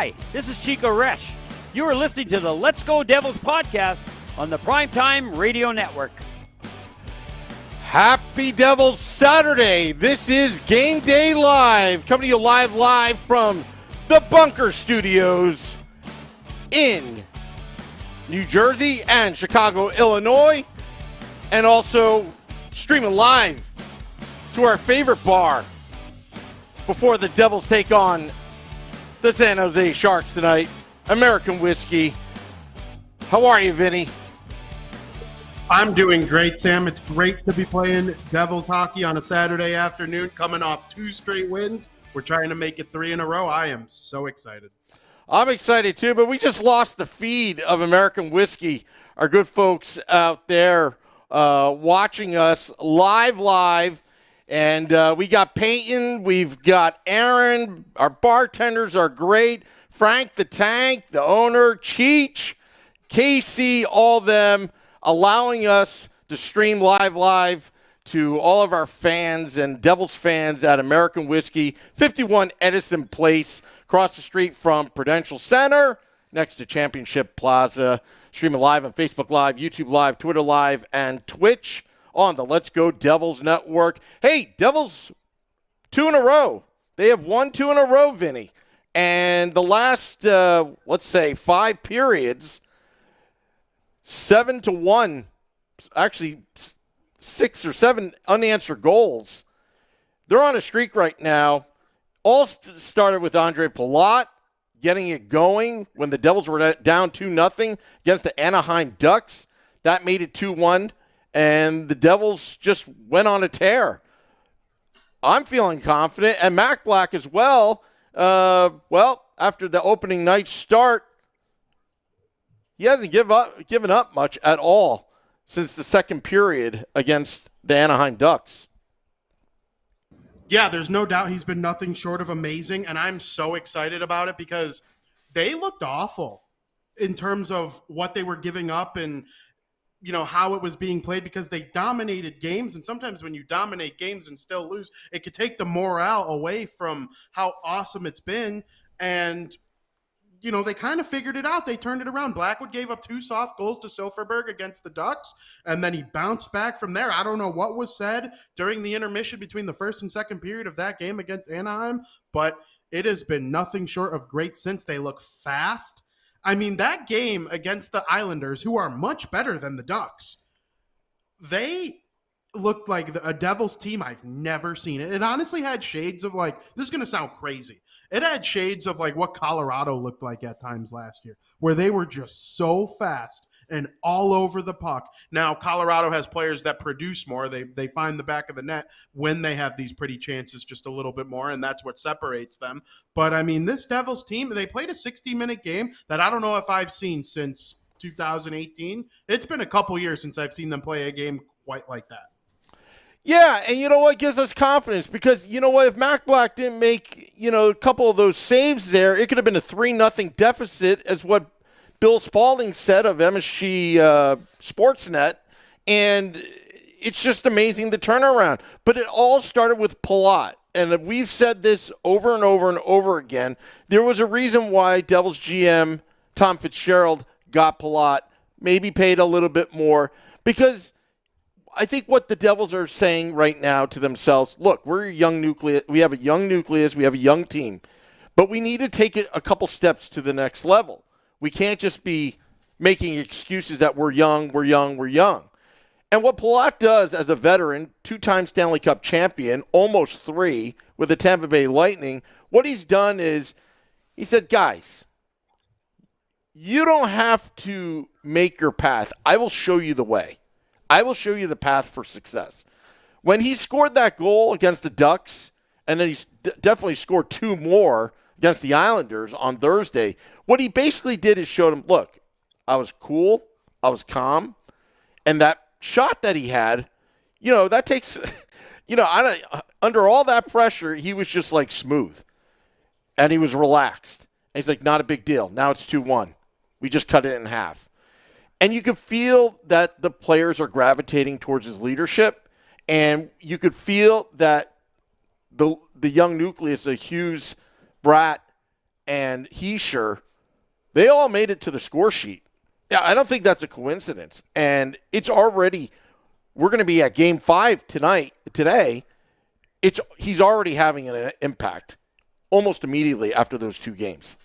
Hi, this is Chico Resch. You are listening to the Let's Go Devils podcast on the Primetime Radio Network. Happy Devils Saturday. This is Game Day Live, coming to you live from the Bunker Studios in New Jersey and Chicago, Illinois, and also streaming live to our favorite bar before the Devils take on the San Jose Sharks tonight, American Whiskey. How are you, Vinnie? I'm doing great, Sam. It's great to be playing Devils hockey on a Saturday afternoon, coming off 2 straight wins. We're trying to make it 3 in a row. I am so excited. I'm excited too, but we just lost the feed of American Whiskey. Our good folks out there watching us live. And we got Peyton, we've got Aaron, our bartenders are great, Frank the Tank, the owner, Cheech, Casey, all them allowing us to stream live to all of our fans and Devils fans at American Whiskey, 51 Edison Place, across the street from Prudential Center, next to Championship Plaza. Streaming live on Facebook Live, YouTube Live, Twitter Live, and Twitch on the Let's Go Devils Network. Hey, Devils 2 in a row. They have won 2 in a row, Vinny. And the last, let's say, 5 periods, 7-1, actually 6 or 7 unanswered goals. They're on a streak right now. All started with Andre Palat getting it going when the Devils were down 2-0 against the Anaheim Ducks. That made it 2-1, and the Devils just went on a tear. I'm feeling confident, and Mac Black as well. After the opening night start, he hasn't given up much at all since the second period against the Anaheim Ducks. Yeah, there's no doubt he's been nothing short of amazing, and I'm so excited about it because they looked awful in terms of what they were giving up and, you know, how it was being played, because they dominated games, and sometimes when you dominate games and still lose, it could take the morale away from how awesome it's been. And you know, they kind of figured it out. They turned it around. Blackwood gave up 2 soft goals to Silfverberg against the Ducks, and then he bounced back from there. I don't know what was said during the intermission between the first and second period of that game against Anaheim, but it has been nothing short of great since. They look fast. I mean, that game against the Islanders, who are much better than the Ducks, they looked like a Devils team I've never seen. It honestly had shades of, like, this is going to sound crazy, it had shades of like what Colorado looked like at times last year, where they were just so fast and all over the puck. Now, Colorado has players that produce more. They find the back of the net when they have these pretty chances just a little bit more, and that's what separates them. But, I mean, this Devils team, they played a 60-minute game that I don't know if I've seen since 2018. It's been a couple years since I've seen them play a game quite like that. Yeah, and you know what gives us confidence? Because, you know what, if Mac Black didn't make, you know, a couple of those saves there, it could have been a 3-0 deficit, as what Bill Spaulding said of MSG Sportsnet, and it's just amazing the turnaround. But it all started with Palat, and we've said this over and over and over again. There was a reason why Devils GM Tom Fitzgerald got Palat, maybe paid a little bit more, because I think what the Devils are saying right now to themselves, look, we're a young nucleus. We have a young nucleus. We have a young team. But we need to take it a couple steps to the next level. We can't just be making excuses that we're young. And what Palat does as a veteran, 2-time Stanley Cup champion, almost 3 with the Tampa Bay Lightning, what he's done is he said, guys, you don't have to make your path. I will show you the way. I will show you the path for success. When he scored that goal against the Ducks, and then he definitely scored 2 more against the Islanders on Thursday, what he basically did is showed him, look, I was cool, I was calm, and that shot that he had, you know, that takes, you know, under all that pressure, he was just like smooth, and he was relaxed. And he's like, not a big deal. Now it's 2-1. We just cut it in half. And you could feel that the players are gravitating towards his leadership, and you could feel that the young nucleus, Hughes, Bratt, and Heischer, they all made it to the score sheet. Yeah, I don't think that's a coincidence. And it's already, we're going to be at Game 5 today. He's already having an impact almost immediately after those 2 games.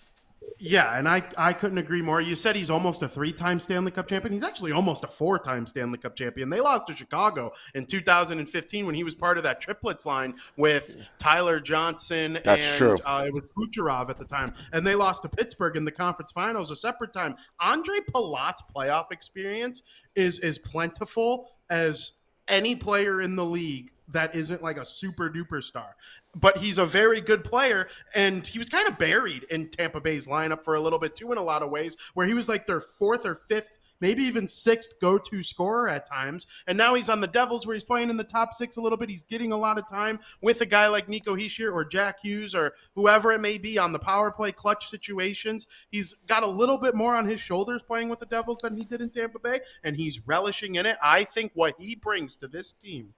Yeah, and I couldn't agree more. You said he's almost a 3-time Stanley Cup champion. He's actually almost a 4-time Stanley Cup champion. They lost to Chicago in 2015 when he was part of that triplets line with Tyler Johnson it was Kucherov at the time. And they lost to Pittsburgh in the conference finals a separate time. Andre Palat's playoff experience is as plentiful as any player in the league that isn't like a super duper star. But he's a very good player, and he was kind of buried in Tampa Bay's lineup for a little bit too in a lot of ways, where he was like their 4th or 5th, maybe even 6th go-to scorer at times. And now he's on the Devils where he's playing in the top 6 a little bit. He's getting a lot of time with a guy like Nico Hischier or Jack Hughes or whoever it may be on the power play clutch situations. He's got a little bit more on his shoulders playing with the Devils than he did in Tampa Bay, and he's relishing in it. I think what he brings to this team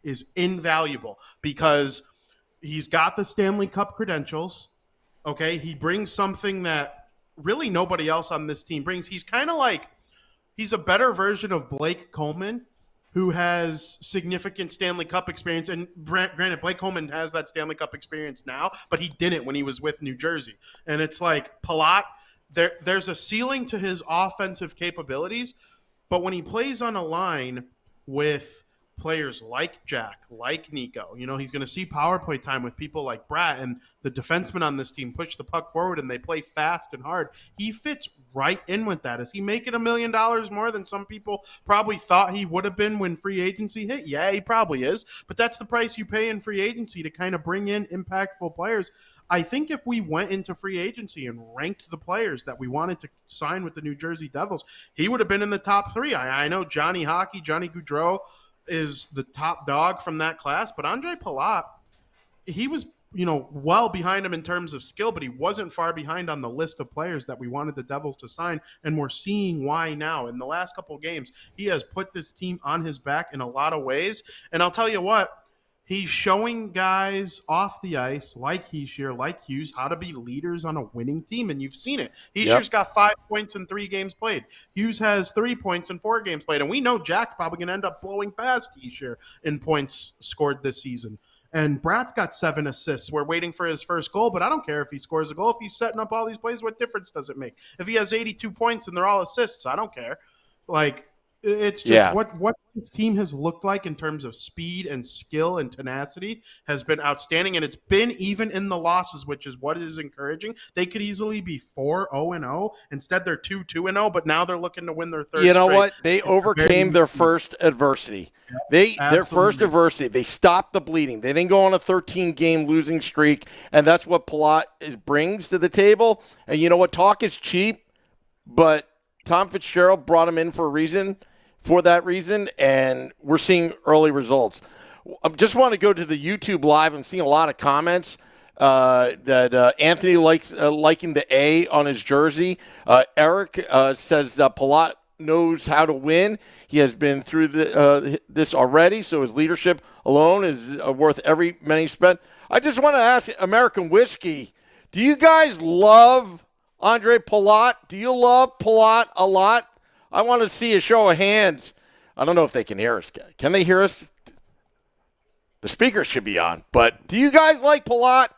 is invaluable because he's got the Stanley Cup credentials, okay? He brings something that really nobody else on this team brings. He's kind of like – he's a better version of Blake Coleman, who has significant Stanley Cup experience. And granted, Blake Coleman has that Stanley Cup experience now, but he didn't when he was with New Jersey. And it's like Palat, there's a ceiling to his offensive capabilities, but when he plays on a line with – players like Jack, like Nico, he's going to see power play time with people like Bratt, and the defensemen on this team push the puck forward and they play fast and hard. He fits right in with that. Is he making $1 million more than some people probably thought he would have been when free agency hit? Yeah, he probably is, but that's the price you pay in free agency to kind of bring in impactful players. I think if we went into free agency and ranked the players that we wanted to sign with the New Jersey Devils, he would have been in the top 3. I know Johnny Gaudreau is the top dog from that class, but Andre Palat, he was, well behind him in terms of skill, but he wasn't far behind on the list of players that we wanted the Devils to sign, and we're seeing why now. In the last couple of games, he has put this team on his back in a lot of ways, and I'll tell you what, he's showing guys off the ice like Hischier, like Hughes, how to be leaders on a winning team, and you've seen it. Hischier's got 5 points in 3 games played. Hughes has 3 points in 4 games played, and we know Jack's probably going to end up blowing past Hischier in points scored this season. And Bratt's got 7 assists. We're waiting for his first goal, but I don't care if he scores a goal. If he's setting up all these plays, what difference does it make? If he has 82 points and they're all assists, I don't care. It's just what this team has looked like in terms of speed and skill and tenacity has been outstanding, and it's been even in the losses, which is what is encouraging. They could easily be 4-0-0. Instead, they're 2-2-0, but now they're looking to win their third. You know what? They overcame their first adversity. Their first adversity. They stopped the bleeding. They didn't go on a 13-game losing streak, and that's what Palat brings to the table. And you know what? Talk is cheap, but Tom Fitzgerald brought him in for that reason, and we're seeing early results. I just want to go to the YouTube Live. I'm seeing a lot of comments that Anthony likes liking the A on his jersey. Eric says that Palat knows how to win. He has been through this already, so his leadership alone is worth every penny spent. I just want to ask American Whiskey, do you guys love Andre Palat? Do you love Palat a lot? I want to see a show of hands. I don't know if they can hear us. Can they hear us? The speakers should be on. But do you guys like Palat?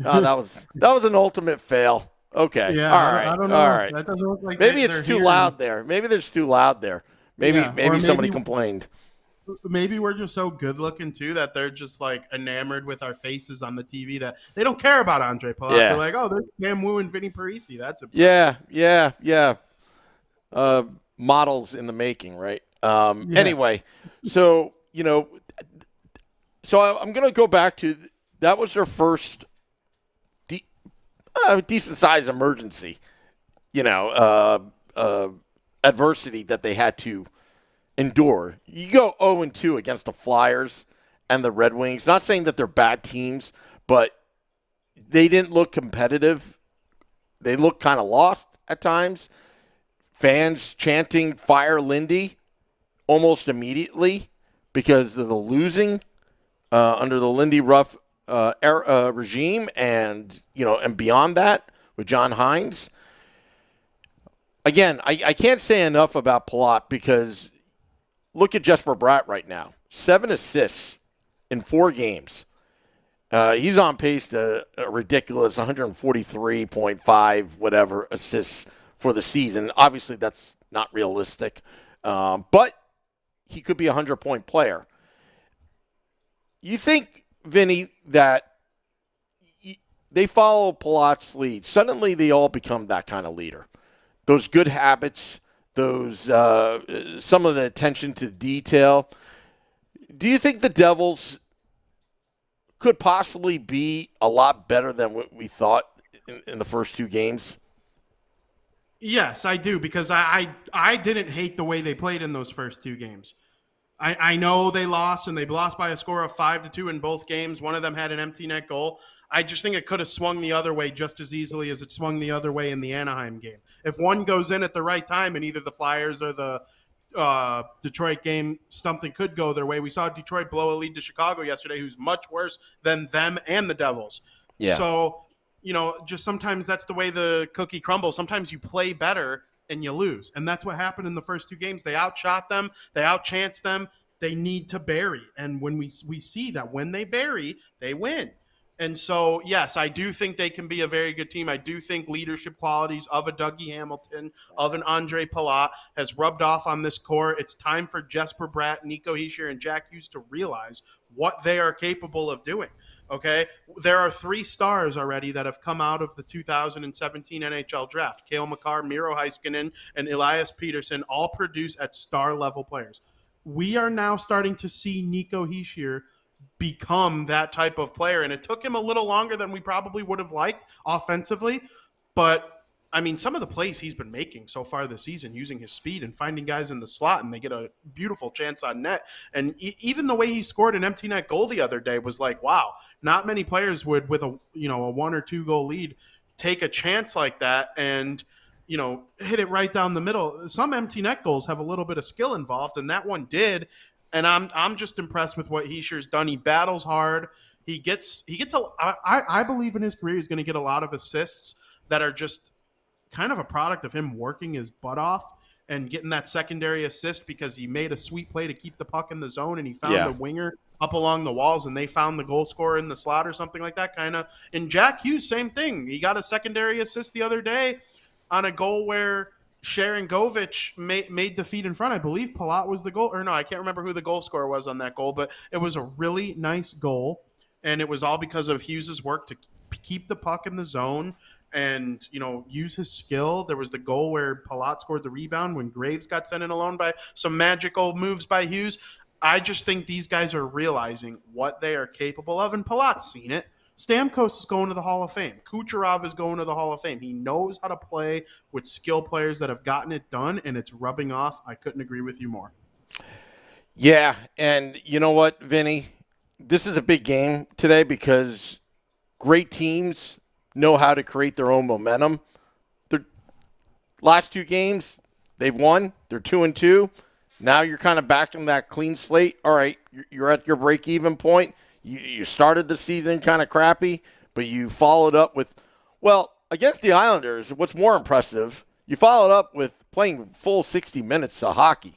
Oh, that was an ultimate fail. Okay. Yeah. All right. I don't know. All right. That doesn't look like maybe it's too loud there. Maybe there's too loud there. Maybe somebody complained. Maybe we're just so good looking too that they're just like enamored with our faces on the TV that they don't care about Andre Palat. Yeah. They're like, oh, there's Cam Wu and Vinnie Parise. That's Yeah. Models in the making, right? Anyway, so I'm going to go back to that was their first decent size emergency, adversity that they had to endure. You go 0-2 against the Flyers and the Red Wings. Not saying that they're bad teams, but they didn't look competitive. They looked kind of lost at times. Fans chanting "Fire Lindy" almost immediately because of the losing under the Lindy Ruff regime, and and beyond that with John Hines. Again, I can't say enough about Palat because look at Jesper Bratt right now. 7 assists in 4 games. He's on pace to a ridiculous 143.5 whatever assists for the season. Obviously, that's not realistic, but he could be a 100-point player. You think, Vinny, that they follow Palat's lead? Suddenly, they all become that kind of leader. Those good habits, those some of the attention to detail. Do you think the Devils could possibly be a lot better than what we thought in the first 2 games? Yes, I do, because I didn't hate the way they played in those first 2 games. I know they lost, and they lost by a score of 5-2 in both games. One of them had an empty net goal. I just think it could have swung the other way just as easily as it swung the other way in the Anaheim game. If one goes in at the right time in either the Flyers or the Detroit game, something could go their way. We saw Detroit blow a lead to Chicago yesterday, who's much worse than them and the Devils. Yeah. So, just sometimes that's the way the cookie crumbles. Sometimes you play better and you lose. And that's what happened in the first 2 games. They outshot them. They outchanced them. They need to bury. And when we see that when they bury, they win. And so, yes, I do think they can be a very good team. I do think leadership qualities of a Dougie Hamilton, of an Andre Palat has rubbed off on this core. It's time for Jesper Bratt, Nico Hischier, and Jack Hughes to realize what they are capable of doing. Okay? There are 3 stars already that have come out of the 2017 NHL draft. Cale Makar, Miro Heiskanen, and Elias Peterson all produce at star-level players. We are now starting to see Nico Hischier become that type of player. And it took him a little longer than we probably would have liked offensively. But, I mean, some of the plays he's been making so far this season, using his speed and finding guys in the slot, and they get a beautiful chance on net. And even the way he scored an empty net goal the other day was like, wow, not many players would, with a 1 or 2 goal lead, take a chance like that and, hit it right down the middle. Some empty net goals have a little bit of skill involved, and that one did. And I'm just impressed with what Hischier's done. He battles hard. I believe in his career he's going to get a lot of assists that are just kind of a product of him working his butt off and getting that secondary assist because he made a sweet play to keep the puck in the zone, and he found the winger up along the walls, and they found the goal scorer in the slot or something like that kind of. And Jack Hughes, same thing. He got a secondary assist the other day on a goal where Sharon Govich made the feed in front. I believe Palat was the goal. Or no, I can't remember who the goal scorer was on that goal, but it was a really nice goal, and it was all because of Hughes' work to keep the puck in the zone and, use his skill. There was the goal where Palat scored the rebound when Graves got sent in alone by some magical moves by Hughes. I just think these guys are realizing what they are capable of, and Palat's seen it. Stamkos is going to the Hall of Fame. Kucherov is going to the Hall of Fame. He knows how to play with skill players that have gotten it done, and it's rubbing off. I couldn't agree with you more. Yeah, and you know what, Vinny? This is a big game today because great teams know how to create their own momentum. The last 2 games, they've won. They're 2-2. Now you're kind of back in that clean slate. All right, you're at your break-even point. You started the season kind of crappy, but you followed up with, against the Islanders, what's more impressive, you followed up with playing full 60 minutes of hockey.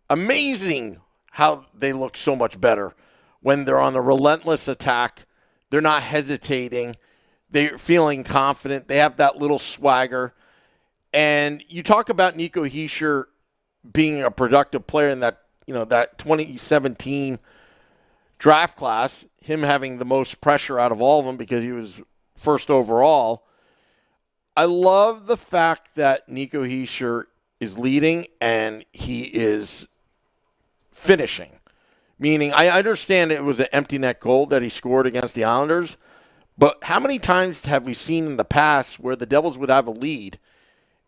Amazing how they look so much better when they're on the relentless attack. They're not hesitating. They're feeling confident. They have that little swagger. And you talk about Nico Hischier being a productive player in that, that 2017 draft class, him having the most pressure out of all of them because he was first overall. I love the fact that Nico Hischier is leading and he is finishing. Meaning, I understand it was an empty net goal that he scored against the Islanders, but how many times have we seen in the past where the Devils would have a lead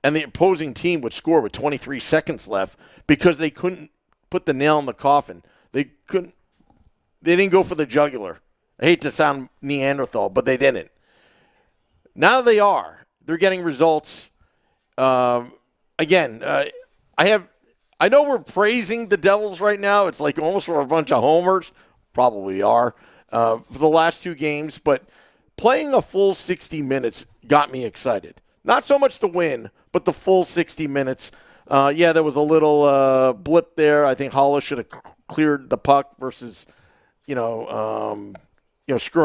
and the opposing team would score with 23 seconds left because they couldn't put the nail in the coffin? They didn't go for the jugular. I hate to sound Neanderthal, but they didn't. Now they are. They're getting results. I know we're praising the Devils right now. It's like almost we're a bunch of homers. Probably are. for the last 2 games, but playing a full 60 minutes got me excited. Not so much the win, but the full 60 minutes. There was a little blip there. I think Holla should have cleared the puck versus, screwing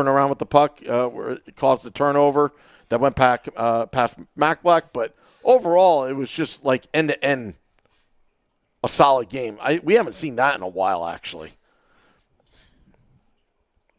around with the puck where it caused the turnover that went past Mac Black. But overall, it was just like end-to-end a solid game. We haven't seen that in a while, actually.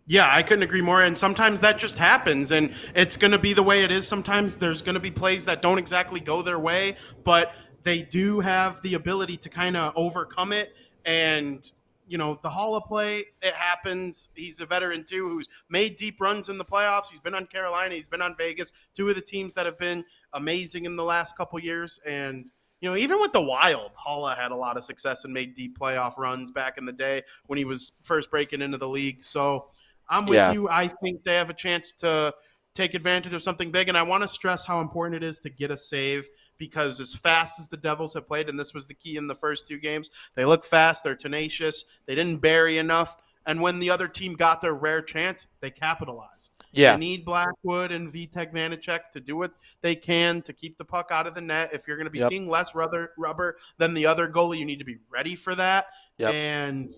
Yeah, I couldn't agree more. And sometimes that just happens, and it's going to be the way it is. Sometimes there's going to be plays that don't exactly go their way, but they do have the ability to kind of overcome it. And, the Holla play, it happens. He's a veteran, too, who's made deep runs in the playoffs. He's been on Carolina. He's been on Vegas, 2 of the teams that have been amazing in the last couple years. And, even with the Wild, Holla had a lot of success and made deep playoff runs back in the day when he was first breaking into the league. So I'm with you. I think they have a chance to take advantage of something big, and I want to stress how important it is to get a save, because as fast as the Devils have played, and this was the key in the first 2 games, they look fast, they're tenacious, they didn't bury enough, and when the other team got their rare chance, they capitalized. Yeah. They need Blackwood and Vitek Vanacek to do what they can to keep the puck out of the net. If you're going to be seeing less rubber than the other goalie, you need to be ready for that. Yep. And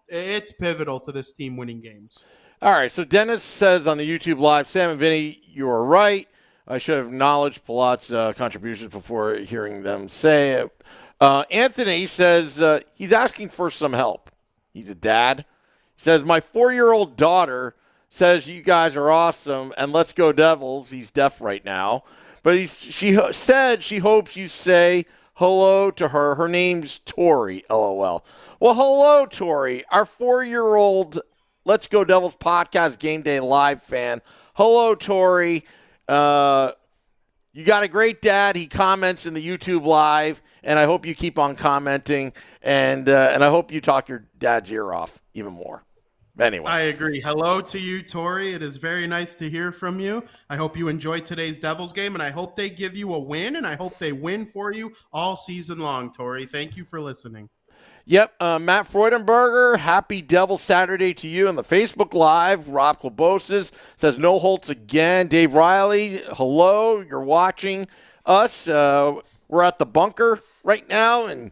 it's pivotal to this team winning games. All right, so Dennis says on the YouTube Live, Sam and Vinnie, you are right. I should have acknowledged Palat's contributions before hearing them say it. Anthony says he's asking for some help. He's a dad. He says, my 4-year-old daughter says you guys are awesome, and let's go Devils. He's deaf right now. But she said she hopes you say hello to her. Her name's Tori, LOL. Well, hello, Tori, our 4-year-old Let's Go Devils podcast game day live fan. Hello, Tori. You got a great dad. He comments in the YouTube live, and I hope you keep on commenting, and I hope you talk your dad's ear off even more. Anyway. I agree. Hello to you, Tori. It is very nice to hear from you. I hope you enjoyed today's Devils game, and I hope they give you a win, and I hope they win for you all season long, Tori. Thank you for listening. Yep, Matt Freudenberger, happy Devil Saturday to you on the Facebook Live. Rob Kloboses says no Holtz again. Dave Riley, hello, you're watching us. We're at the bunker right now, and,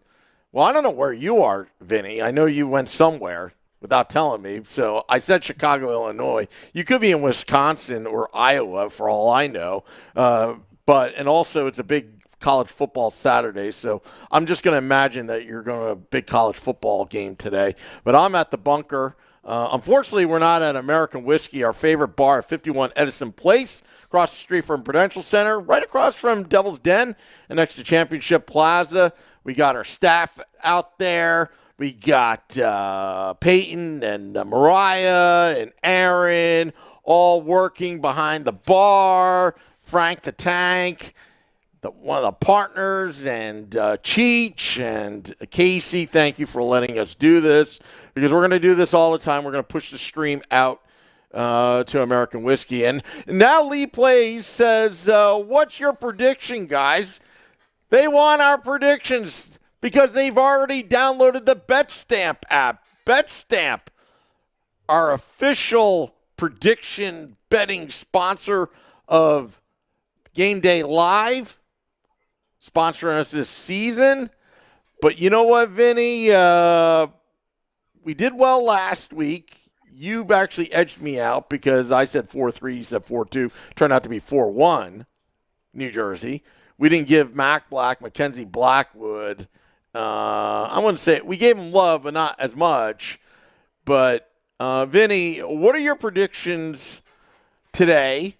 well, I don't know where you are, Vinny. I know you went somewhere without telling me, so I said Chicago, Illinois. You could be in Wisconsin or Iowa for all I know, and also it's a big college football Saturday, so I'm just going to imagine that you're going to a big college football game today. But I'm at the bunker. Unfortunately, we're not at American Whiskey, our favorite bar at 51 Edison Place, across the street from Prudential Center, right across from Devil's Den and next to Championship Plaza. We got our staff out there. We got Peyton and Mariah and Aaron all working behind the bar. Frank the Tank, one of the partners, and Cheech and Casey, thank you for letting us do this, because we're going to do this all the time. We're going to push the stream out to American Whiskey. And now Lee Plays says, what's your prediction, guys? They want our predictions because they've already downloaded the BetStamp app. BetStamp, our official prediction betting sponsor of Game Day Live, sponsoring us this season. But you know what, Vinny? We did well last week. You actually edged me out because I said 4-3, you said 4-2. Turned out to be 4-1, New Jersey. We didn't give Mac Black, Mackenzie Blackwood. I wouldn't say we gave him love, but not as much. But, Vinny, what are your predictions today?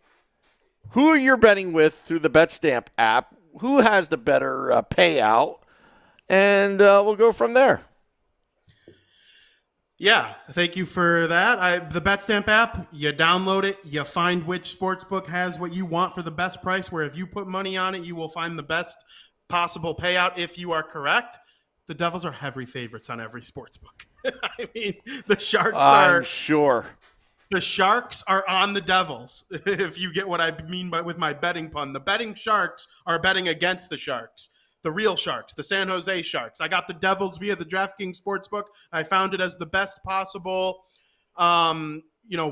Who are you betting with through the BetStamp app? Who has the better payout? And we'll go from there. Yeah, thank you for that. The BetStamp app, you download it, you find which sportsbook has what you want for the best price, where if you put money on it, you will find the best possible payout if you are correct. The Devils are heavy favorites on every sportsbook. I mean, the Sharks are... I'm sure. The Sharks are on the Devils, if you get what I mean with my betting pun. The betting Sharks are betting against the Sharks. The real Sharks, the San Jose Sharks. I got the Devils via the DraftKings Sportsbook. I found it as the best possible,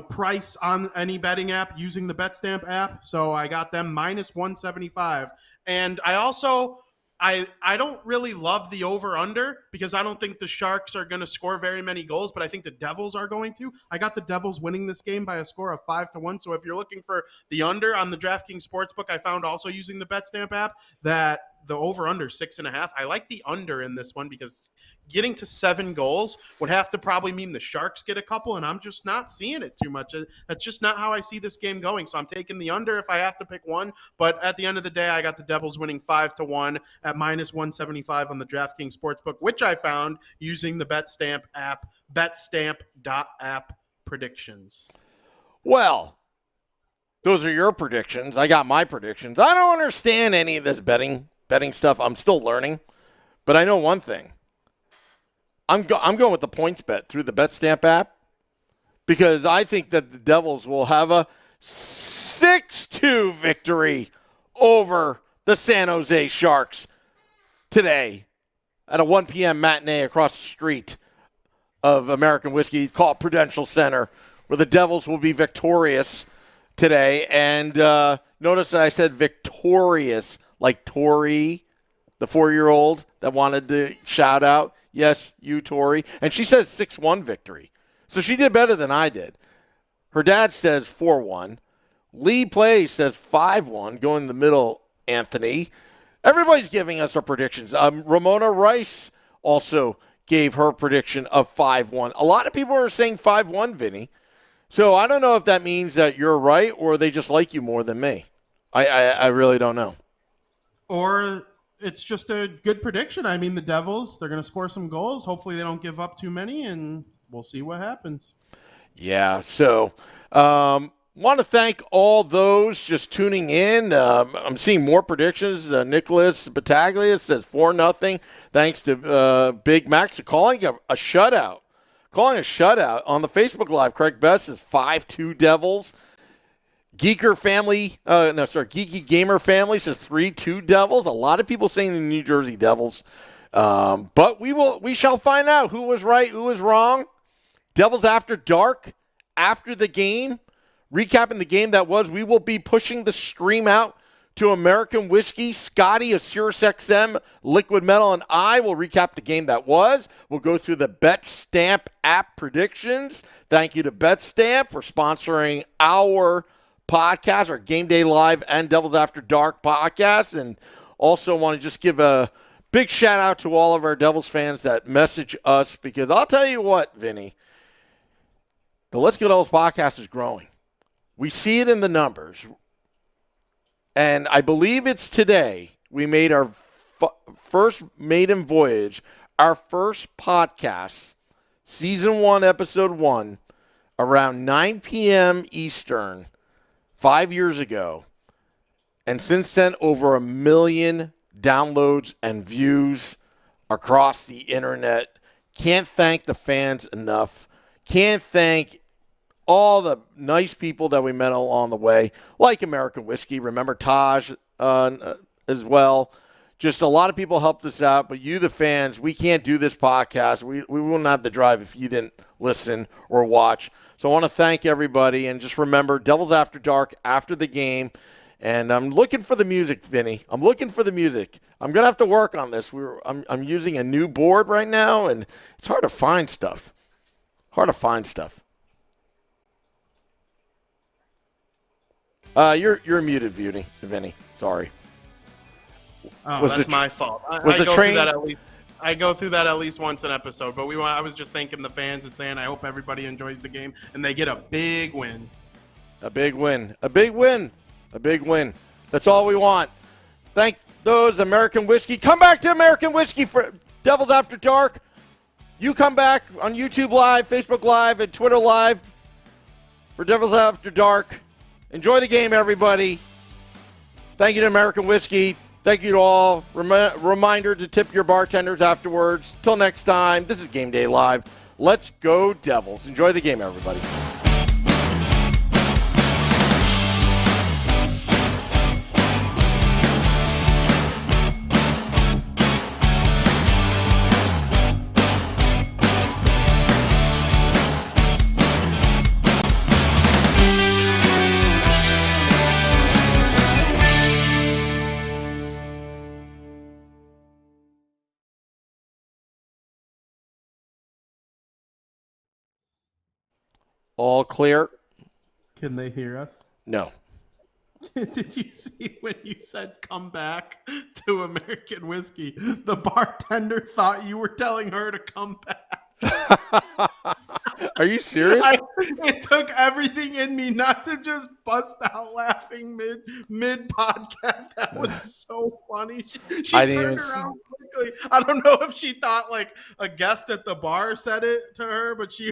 price on any betting app using the BetStamp app. So I got them minus 175. And I also, I don't really love the over-under because I don't think the Sharks are going to score very many goals, but I think the Devils are going to. I got the Devils winning this game by a score of 5-1. So if you're looking for the under on the DraftKings Sportsbook, I found also using the BetStamp app that the over-under 6.5. I like the under in this one because getting to 7 goals would have to probably mean the Sharks get a couple, and I'm just not seeing it too much. That's just not how I see this game going. So I'm taking the under if I have to pick one. But at the end of the day, I got the Devils winning 5-1 at minus 175 on the DraftKings Sportsbook, which I found using the BetStamp app, betstamp.app predictions. Well, those are your predictions. I got my predictions. I don't understand any of this betting stuff. I'm still learning. But I know one thing. I'm going with the points bet through the BetStamp app because I think that the Devils will have a 6-2 victory over the San Jose Sharks today at a 1 p.m. matinee across the street of American Whiskey called Prudential Center, where the Devils will be victorious today. And notice that I said victorious, like Tori, the 4-year-old that wanted to shout out. Yes, you, Tori. And she says 6-1 victory. So she did better than I did. Her dad says 4-1. Lee Plays says 5-1. Go in the middle, Anthony. Everybody's giving us our predictions. Ramona Rice also gave her prediction of 5-1. A lot of people are saying 5-1, Vinny. So I don't know if that means that you're right or they just like you more than me. I really don't know. Or it's just a good prediction. I mean, the Devils, they're going to score some goals. Hopefully they don't give up too many, and we'll see what happens. Yeah, so want to thank all those just tuning in. I'm seeing more predictions. Nicholas Battaglia says 4-0. Thanks to Big Max calling a shutout. Calling a shutout on the Facebook Live. Craig Best says 5-2 Devils. Geeky Gamer Family says 3-2 Devils. A lot of people saying the New Jersey Devils. But we shall find out who was right, who was wrong. Devils After Dark, after the game, recapping the game that was. We will be pushing the stream out to American Whiskey. Scotty of SiriusXM, Liquid Metal, and I will recap the game that was. We'll go through the BetStamp app predictions. Thank you to BetStamp for sponsoring our podcast, our Game Day Live and Devils After Dark podcast. And also want to just give a big shout out to all of our Devils fans that message us, because I'll tell you what, Vinny, the Let's Go Devils podcast is growing. We see it in the numbers. And I believe it's today we made our first maiden voyage, our first podcast, Season 1, Episode 1, around 9 p.m. Eastern, 5 years ago. And since then, over 1 million downloads and views across the internet. Can't thank the fans enough. Can't thank all the nice people that we met along the way, like American Whiskey. Remember Taj as well. Just a lot of people helped us out, but you, the fans, we can't do this podcast. We wouldn't have the drive if you didn't listen or watch. So I want to thank everybody, and just remember, Devils After Dark after the game. And I'm looking for the music, Vinny. I'm looking for the music. I'm going to have to work on this. I'm using a new board right now, and it's hard to find stuff. You're muted, Vinny. Sorry. Oh, that's my fault. I go through that at least once an episode. But I was just thanking the fans and saying I hope everybody enjoys the game and they get a big win. A big win. That's all we want. Thank those American Whiskey. Come back to American Whiskey for Devils After Dark. You come back on YouTube Live, Facebook Live, and Twitter Live for Devils After Dark. Enjoy the game, everybody. Thank you to American Whiskey. Thank you to all. Reminder to tip your bartenders afterwards. Till next time, this is Game Day Live. Let's go Devils. Enjoy the game, everybody. All clear? Can they hear us? No. Did you see when you said come back to American whiskey? The bartender thought you were telling her to come back. Are you serious? It took everything in me not to just bust out laughing mid podcast. That was so funny. She I didn't turned even around quickly. I don't know if she thought like a guest at the bar said it to her, but she